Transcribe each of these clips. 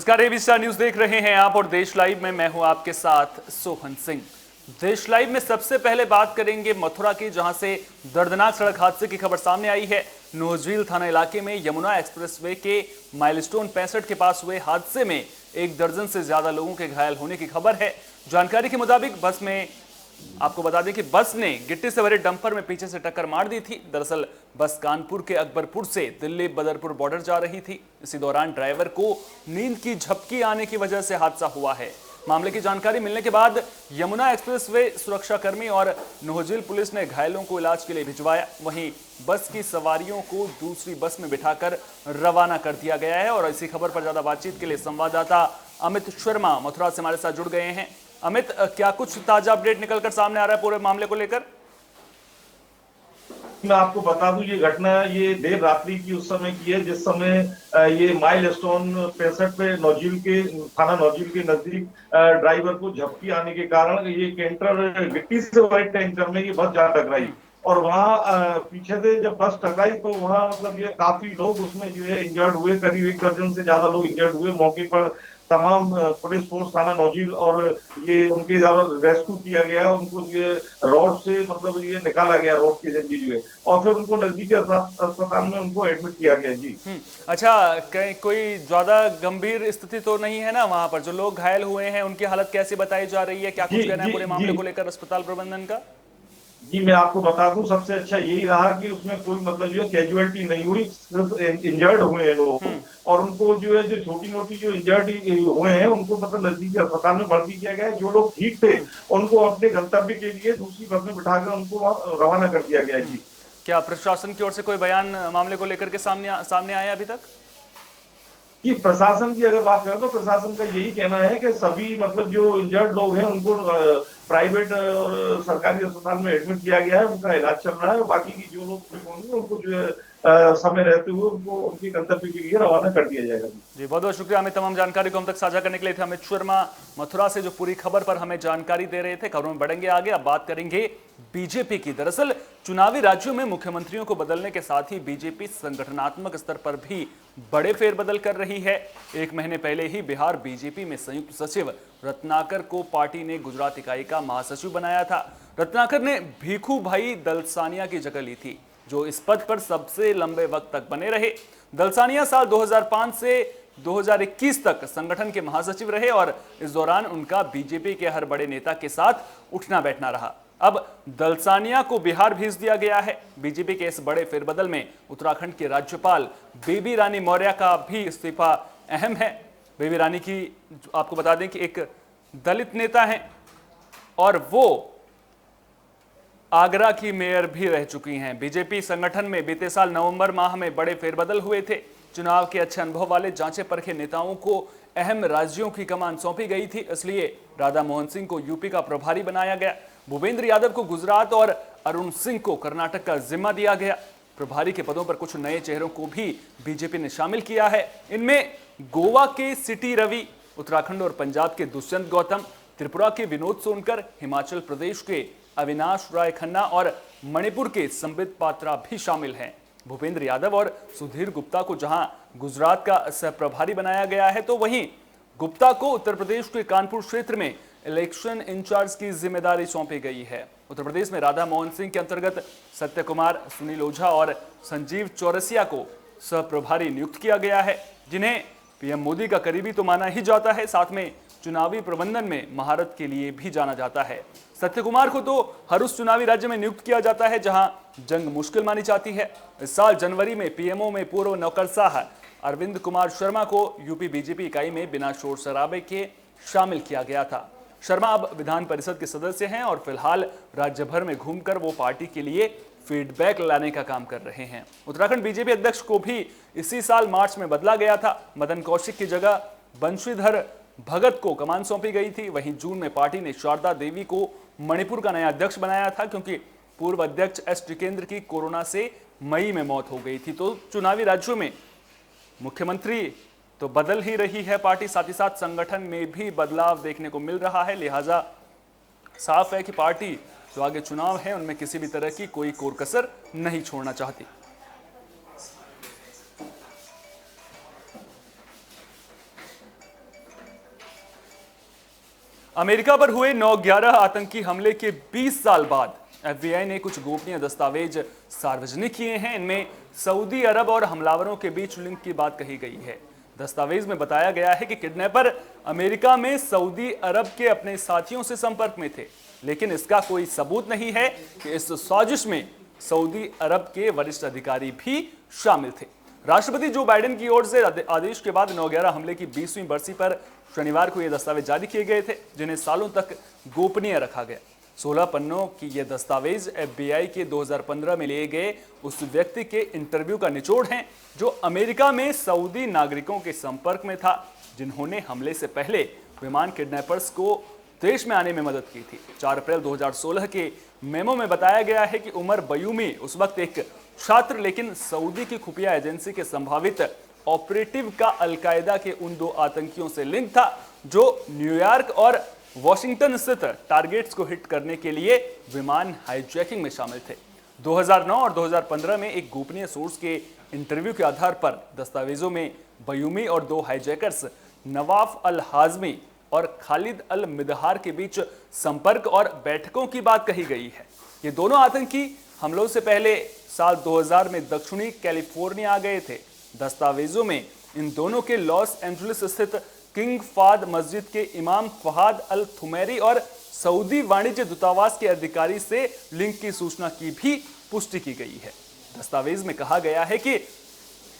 नमस्कार, AB star news देख रहे हैं आप और देश लाइव में मैं हूं आपके साथ सोहन सिंह। देश लाइव में सबसे पहले बात करेंगे मथुरा की, जहां से दर्दनाक सड़क हादसे की खबर सामने आई है। नोहझील थाना इलाके में यमुना एक्सप्रेसवे के माइलस्टोन 65 के पास हुए हादसे में 1 दर्जन से ज्यादा लोगों के घायल होने की खबर है। जानकारी के मुताबिक आपको बता दें कि बस ने गिट्टी से भरे डंपर में पीछे से टक्कर मार दी थी। दरअसल बस कानपुर के अकबरपुर से दिल्ली बदरपुर बॉर्डर जा रही थी। इसी दौरान ड्राइवर को नींद की झपकी आने की वजह से हादसा हुआ है। मामले की जानकारी मिलने के बाद यमुना एक्सप्रेसवे सुरक्षाकर्मी और नोहझील पुलिस ने घायलों को इलाज के लिए भिजवाया। वहीं बस की सवारियों को दूसरी बस में बिठाकर रवाना कर दिया गया है। और इसी खबर पर ज्यादा बातचीत के लिए संवाददाता अमित शर्मा मथुरा से हमारे साथ जुड़ गए हैं। अमित, क्या कुछ ताजा अपडेट निकलकर सामने आ रहा है पूरे मामले को लेकर? मैं आपको बता दूं, ये घटना ये देर रात्रि की उस समय की है जिस समय ये माइलस्टोन 65 पे थाना नौजील के नजदीक ड्राइवर को झपकी आने के कारण ये कैंटर गिट्टी से भरे टैंकर में ये बस जा टकराई। और वहां पीछे से जब बस टकराई तो वहां मतलब ये काफी लोग उसमें जो है इंजर्ड हुए। करीब 1 दर्जन से ज्यादा लोग इंजर्ड हुए। मौके पर तमाम पुलिस फोर्स थाना नौजील और ये उनके रेस्क्यू किया गया। उनको ये रोड से मतलब ये निकाला गया, रोड के जरिए जो है, और फिर उनको नजदीकी अस्पताल में उनको एडमिट किया गया। जी अच्छा, कोई ज्यादा गंभीर स्थिति तो नहीं है ना वहां पर? जो लोग घायल हुए हैं उनकी हालत कैसी बताई जा रही है? क्या कुछ कहना है पूरे मामले को लेकर अस्पताल प्रबंधन का? जी मैं आपको बता दूं, सबसे अच्छा यही रहा कि उसमें कोई मतलब जो कैजुअलिटी नहीं हुई, सिर्फ इंजर्ड हुए हैं लोग। और उनको जो है जो छोटी मोटी जो इंजर्ड हुए हैं उनको मतलब नजदीकी अस्पताल में भर्ती किया गया है। जो लोग ठीक थे उनको अपने गंतव्य के लिए दूसरी बस में बिठाकर उनको रवाना कर दिया गया। जी, क्या प्रशासन की ओर से कोई बयान मामले को लेकर के सामने आया अभी तक? कि प्रशासन की अगर बात करें तो प्रशासन का यही कहना है कि सभी मतलब जो इंजर्ड लोग हैं उनको प्राइवेट और सरकारी अस्पताल में एडमिट किया गया है, उनका इलाज चल रहा है। बाकी की जो लोग ठीक होंगे उनको जो है समय रहते हुए उनको उनके गंतव्य के लिए रवाना कर दिया जाएगा। जी, बहुत बहुत शुक्रिया हमें तमाम जानकारी को हम तक साझा करने के लिए। थे अमित शर्मा मथुरा से, जो पूरी खबर पर हमें जानकारी दे रहे थे। खबरों में बढ़ेंगे आगे, अब बात करेंगे बीजेपी की। दरअसल चुनावी राज्यों में मुख्यमंत्रियों को बदलने के साथ ही बीजेपी संगठनात्मक स्तर पर भी बड़े फेरबदल कर रही है। 1 महीने पहले ही बिहार बीजेपी में संयुक्त सचिव रत्नाकर को पार्टी ने गुजरात इकाई का महासचिव बनाया था। रत्नाकर ने भीखू भाई दलसानिया की जगह ली थी, जो इस पद पर सबसे लंबे वक्त तक बने रहे। दलसानिया साल 2005 से 2021 तक संगठन के महासचिव रहे और इस दौरान उनका बीजेपी के हर बड़े नेता के साथ उठना बैठना रहा। अब दलसानिया को बिहार भेज दिया गया है। बीजेपी के इस बड़े फेरबदल में उत्तराखंड के राज्यपाल बेबी रानी मौर्य का भी इस्तीफा अहम है। बेबी रानी की आपको बता दें कि एक दलित नेता हैं और वो आगरा की मेयर भी रह चुकी हैं। बीजेपी संगठन में बीते साल नवंबर माह में बड़े फेरबदल हुए थे। चुनाव के अच्छे अनुभव वाले जांचे परखे नेताओं को अहम राज्यों की कमान सौंपी गई थी, इसलिए राधा मोहन सिंह को यूपी का प्रभारी बनाया गया। भूपेंद्र यादव को गुजरात और अरुण सिंह को कर्नाटक का जिम्मा दिया गया। प्रभारी के पदों पर कुछ नए चेहरों को भी बीजेपी ने शामिल किया है। इनमें गोवा के सिटी रवि, उत्तराखंड और पंजाब के दुष्यंत गौतम, त्रिपुरा के विनोद सोनकर, हिमाचल प्रदेश के अविनाश राय खन्ना और मणिपुर के संबित पात्रा भी शामिल हैं। भूपेंद्र यादव और सुधीर गुप्ता को जहां गुजरात का सह प्रभारी बनाया गया है, तो वहीं गुप्ता को उत्तर प्रदेश के कानपुर क्षेत्र में इलेक्शन इंचार्ज की जिम्मेदारी सौंपी गई है। उत्तर प्रदेश में राधा मोहन सिंह के अंतर्गत सत्य कुमार, सुनील ओझा और संजीव चौरसिया को सह प्रभारी नियुक्त किया गया है, जिन्हें पीएम मोदी का करीबी तो माना ही जाता है, साथ में चुनावी प्रबंधन में महारत के लिए भी जाना जाता है। सत्य कुमार को तो हर उस चुनावी राज्य में नियुक्त किया जाता है जहां जंग मुश्किल मानी जाती है। इस साल जनवरी में पीएमओ में पूर्व नौकरशाह अरविंद कुमार शर्मा को यूपी बीजेपी इकाई में बिना शोर शराबे के शामिल किया गया था। शर्मा अब विधान परिषद के सदस्य हैं और फिलहाल राज्य भर में घूमकर वो पार्टी के लिए फीडबैक लाने का काम कर रहे हैं। उत्तराखंड बीजेपी अध्यक्ष को भी इसी साल मार्च में बदला गया था। मदन कौशिक की जगह बंशीधर भगत को कमान सौंपी गई थी। वहीं जून में पार्टी ने शारदा देवी को मणिपुर का नया अध्यक्ष बनाया था, क्योंकि पूर्व अध्यक्ष एस टिकेंद्र की कोरोना से मई में मौत हो गई थी। तो चुनावी राज्यों में मुख्यमंत्री तो बदल ही रही है पार्टी, साथ ही साथ संगठन में भी बदलाव देखने को मिल रहा है। लिहाजा साफ है कि पार्टी जो आगे चुनाव है उनमें किसी भी तरह की कोई कोर कसर नहीं छोड़ना चाहती। अमेरिका पर हुए 9/11 आतंकी हमले के 20 साल बाद एफबीआई ने कुछ गोपनीय दस्तावेज सार्वजनिक किए हैं। इनमें सऊदी अरब और हमलावरों के बीच लिंक की बात कही गई है। दस्तावेज में बताया गया है कि किडनैपर अमेरिका में सऊदी अरब के अपने साथियों से संपर्क में थे, लेकिन इसका कोई सबूत नहीं है कि इस साजिश में सऊदी अरब के वरिष्ठ अधिकारी भी शामिल थे। राष्ट्रपति जो बाइडेन की ओर से आदेश के बाद 9/11 हमले की 20वीं बरसी पर शनिवार को ये दस्तावेज जारी किए गए थे, जिन्हें सालों तक गोपनीय रखा गया। 16 पन्नों की यह दस्तावेज एफबीआई के 2015 में लिए गए उस व्यक्ति के इंटरव्यू का निचोड़ है जो अमेरिका में सऊदी नागरिकों के संपर्क में था, जिन्होंने हमले से पहले विमान किडनैपर्स को देश में आने में मदद की थी। 4 अप्रैल 2016 के मेमो में बताया गया है कि उमर बयूमी उस वक्त एक छात्र, लेकिन सऊदी की खुफिया एजेंसी के संभावित ऑपरेटिव का अलकायदा के उन 2 आतंकियों से लिंक था जो न्यूयॉर्क और वॉशिंगटन स्थित टारगेट्स को हिट करने के लिए विमान हाईजैकिंग में शामिल थे। 2009 और 2015 में एक गोपनीय सोर्स के इंटरव्यू के आधार पर दस्तावेजों में बयूमी और 2 हाईजैकर्स नवाफ अल हाजमी और खालिद अल मिदहार के बीच संपर्क और बैठकों की बात कही गई है। ये दोनों आतंकी हमलों से पहले साल 2000 में दक्षिणी कैलिफोर्निया आ गए थे। दस्तावेजों में इन दोनों के लॉस एंजलिस स्थित किंग फाद मस्जिद के इमाम फहाद अल थुमैरी और सऊदी वाणिज्य दूतावास के अधिकारी से लिंक की सूचना की भी पुष्टि की गई है। दस्तावेज में कहा गया है कि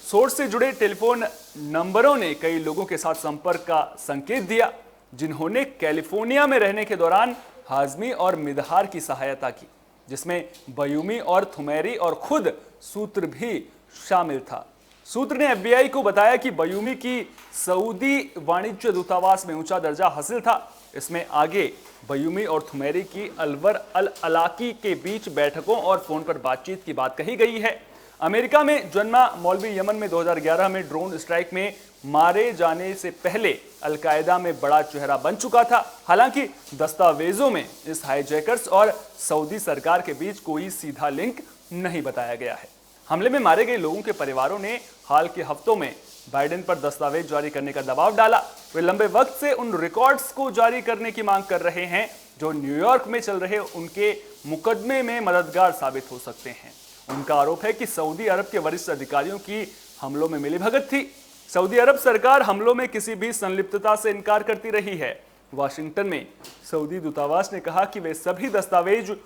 सोर्स से जुड़े टेलीफोन नंबरों ने कई लोगों के साथ संपर्क का संकेत दिया, जिन्होंने कैलिफोर्निया में रहने के दौरान हाजमी और मिदहार की सहायता की, जिसमें बयूमी और थुमैरी और खुद सूत्र भी शामिल था। सूत्र ने एफबीआई को बताया कि बयूमी की सऊदी वाणिज्य दूतावास में ऊंचा दर्जा हासिल था। इसमें आगे बयूमी और थुमैरी की अलवर अल अलाकी के बीच बैठकों और फोन पर बातचीत की बात कही गई है। अमेरिका में जन्मा मौलवी यमन में 2011 में ड्रोन स्ट्राइक में मारे जाने से पहले अलकायदा में बड़ा चेहरा बन चुका था। हालांकि दस्तावेजों में इस हाईजैकर्स और सऊदी सरकार के बीच कोई सीधा लिंक नहीं बताया गया है। हमले में मारे गए लोगों के परिवारों ने हाल के हफ्तों में बाइडेन पर दस्तावेज जारी करने का दबाव डाला। वे लंबे वक्त से उन रिकॉर्ड्स को जारी करने की मांग कर रहे हैं जो न्यूयॉर्क में चल रहे उनके मुकदमे में मददगार साबित हो सकते हैं। उनका आरोप है कि सऊदी अरब के वरिष्ठ अधिकारियों की हमलों में मिलीभगत थी। सऊदी अरब सरकार हमलों में किसी भी संलिप्तता से इनकार करती रही है। वाशिंगटन में सऊदी दूतावास ने कहा कि वे सभी दस्तावेज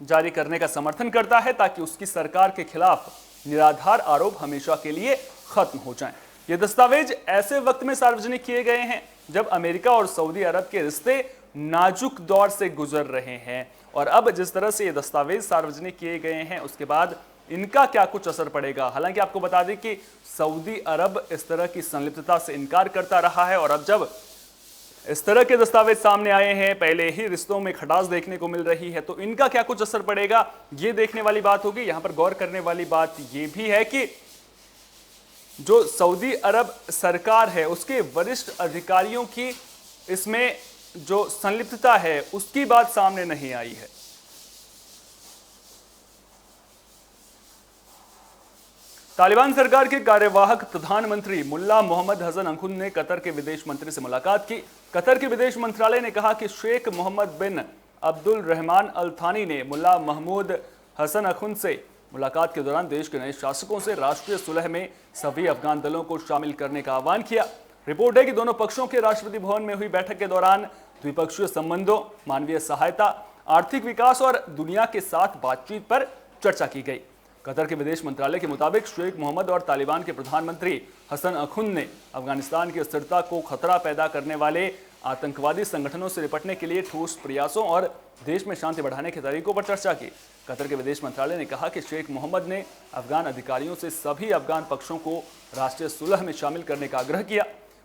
जारी करने का समर्थन करता है ताकि उसकी सरकार के खिलाफ निराधार आरोप हमेशा के लिए खत्म हो जाएं। ये दस्तावेज ऐसे वक्त में सार्वजनिक किए गए हैं जब अमेरिका और सऊदी अरब के रिश्ते नाजुक दौर से गुजर रहे हैं, और अब जिस तरह से ये दस्तावेज सार्वजनिक किए गए हैं उसके बाद इनका क्या कुछ असर पड़ेगा। हालांकि आपको बता दें कि सऊदी अरब इस तरह की संलिप्तता से इनकार करता रहा है, और अब जब इस तरह के दस्तावेज सामने आए हैं, पहले ही रिश्तों में खटास देखने को मिल रही है, तो इनका क्या कुछ असर पड़ेगा ये देखने वाली बात होगी। यहां पर गौर करने वाली बात ये भी है कि जो सऊदी अरब सरकार है उसके वरिष्ठ अधिकारियों की इसमें जो संलिप्तता है उसकी बात सामने नहीं आई है। तालिबान सरकार के कार्यवाहक प्रधानमंत्री मुल्ला मोहम्मद हसन अखुंद ने कतर के विदेश मंत्री से मुलाकात की। कतर के विदेश मंत्रालय ने कहा कि शेख मोहम्मद बिन अब्दुल रहमान अल थानी ने मुल्ला महमूद हसन अखुंद से मुलाकात के दौरान देश के नए शासकों से राष्ट्रीय सुलह में सभी अफगान दलों को शामिल करने का आह्वान किया। रिपोर्ट है कि दोनों पक्षों के राष्ट्रपति भवन में हुई बैठक के दौरान द्विपक्षीय संबंधों, मानवीय सहायता, आर्थिक विकास और दुनिया के साथ बातचीत पर चर्चा की गई। कतर के विदेश मंत्रालय के मुताबिक शेख मोहम्मद और तालिबान के प्रधानमंत्री हसन अखुंद ने अफगानिस्तान की स्थिरता को खतरा पैदा करने वाले आतंकवादी संगठनों से निपटने के लिए ठोस प्रयासों और देश में शांति बढ़ाने के तरीकों पर चर्चा की। कतर के विदेश मंत्रालय ने कहा कि शेख मोहम्मद ने अफगान अधिकारियों से सभी अफगान पक्षों को राष्ट्रीय सुलह में शामिल करने का आग्रह किया।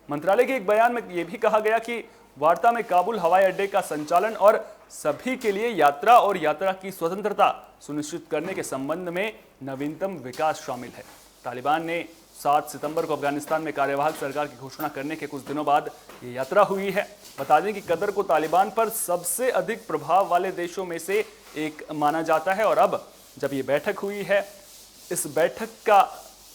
मंत्रालय के एक बयान में यह भी कहा गया कि वार्ता में काबुल हवाई अड्डे का संचालन और सभी के लिए यात्रा और यात्रा की स्वतंत्रता सुनिश्चित करने के संबंध में नवीनतम विकास शामिल है। तालिबान ने 7 सितंबर को अफगानिस्तान में कार्यवाहक सरकार की घोषणा करने के कुछ दिनों बाद ये यात्रा हुई है। बता दें कि कतर को तालिबान पर सबसे अधिक प्रभाव वाले देशों में से एक माना जाता है, और अब जब ये बैठक हुई है, इस बैठक का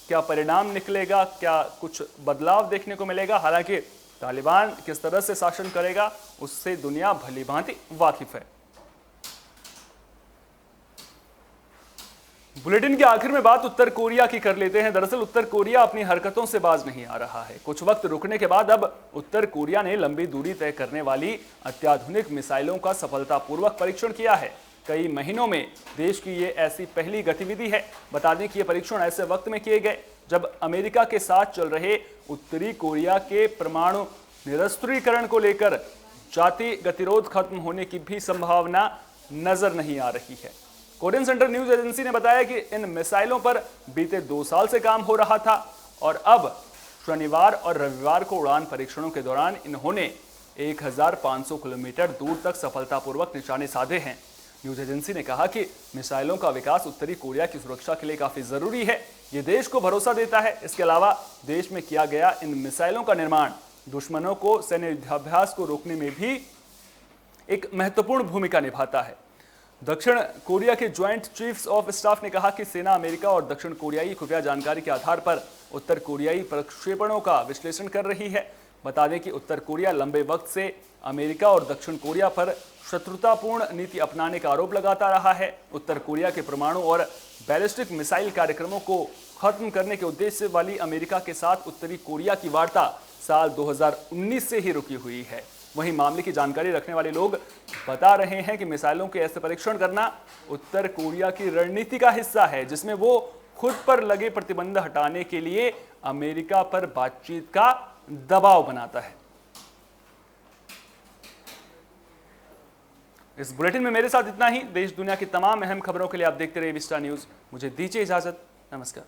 क्या परिणाम निकलेगा, क्या कुछ बदलाव देखने को मिलेगा। हालांकि तालिबान किस तरह से शासन करेगा उससे दुनिया भली भांति वाकिफ है। बुलेटिन के आखिर में बात उत्तर कोरिया की कर लेते हैं। दरअसल उत्तर कोरिया अपनी हरकतों से बाज नहीं आ रहा है। कुछ वक्त रुकने के बाद अब उत्तर कोरिया ने लंबी दूरी तय करने वाली अत्याधुनिक मिसाइलों का सफलतापूर्वक परीक्षण किया है। कई महीनों में देश की ये ऐसी पहली गतिविधि है। बता दें कि ये परीक्षण ऐसे वक्त में किए गए जब अमेरिका के साथ चल रहे उत्तरी कोरिया के परमाणु निरस्त्रीकरण को लेकर जाति गतिरोध खत्म होने की भी संभावना नजर नहीं आ रही है। कोरियन सेंट्रल न्यूज एजेंसी ने बताया कि इन मिसाइलों पर बीते 2 साल से काम हो रहा था और अब शनिवार और रविवार को उड़ान परीक्षणों के दौरान इन्होंने 1500 किलोमीटर दूर तक सफलतापूर्वक निशाने साधे हैं। न्यूज एजेंसी ने कहा कि मिसाइलों का विकास उत्तरी कोरिया की सुरक्षा के लिए काफी जरूरी है। ये देश को भरोसा देता है। इसके अलावा देश में किया गया इन मिसाइलों का निर्माण दुश्मनों को सैन्य युद्धाभ्यास को रोकने में भी एक महत्वपूर्ण भूमिका निभाता है। दक्षिण कोरिया के ज्वाइंट चीफ्स ऑफ स्टाफ ने कहा कि सेना अमेरिका और दक्षिण कोरियाई खुफिया जानकारी के आधार पर उत्तर कोरियाई प्रक्षेपणों का विश्लेषण कर रही है। बता दें कि उत्तर कोरिया लंबे वक्त से अमेरिका और दक्षिण कोरिया पर शत्रुतापूर्ण नीति अपनाने का आरोप लगाता रहा है। उत्तर कोरिया के परमाणु और बैलिस्टिक मिसाइल कार्यक्रमों को खत्म करने के उद्देश्य वाली अमेरिका के साथ उत्तरी कोरिया की वार्ता साल 2019 से ही रुकी हुई है। वहीं मामले की जानकारी रखने वाले लोग बता रहे हैं कि मिसाइलों के ऐसे परीक्षण करना उत्तर कोरिया की रणनीति का हिस्सा है, जिसमें वो खुद पर लगे प्रतिबंध हटाने के लिए अमेरिका पर बातचीत का दबाव बनाता है। इस बुलेटिन में मेरे साथ इतना ही। देश दुनिया की तमाम अहम खबरों के लिए आप देखते रहिए विस्टा न्यूज। मुझे दीजिए इजाजत। नमस्कार।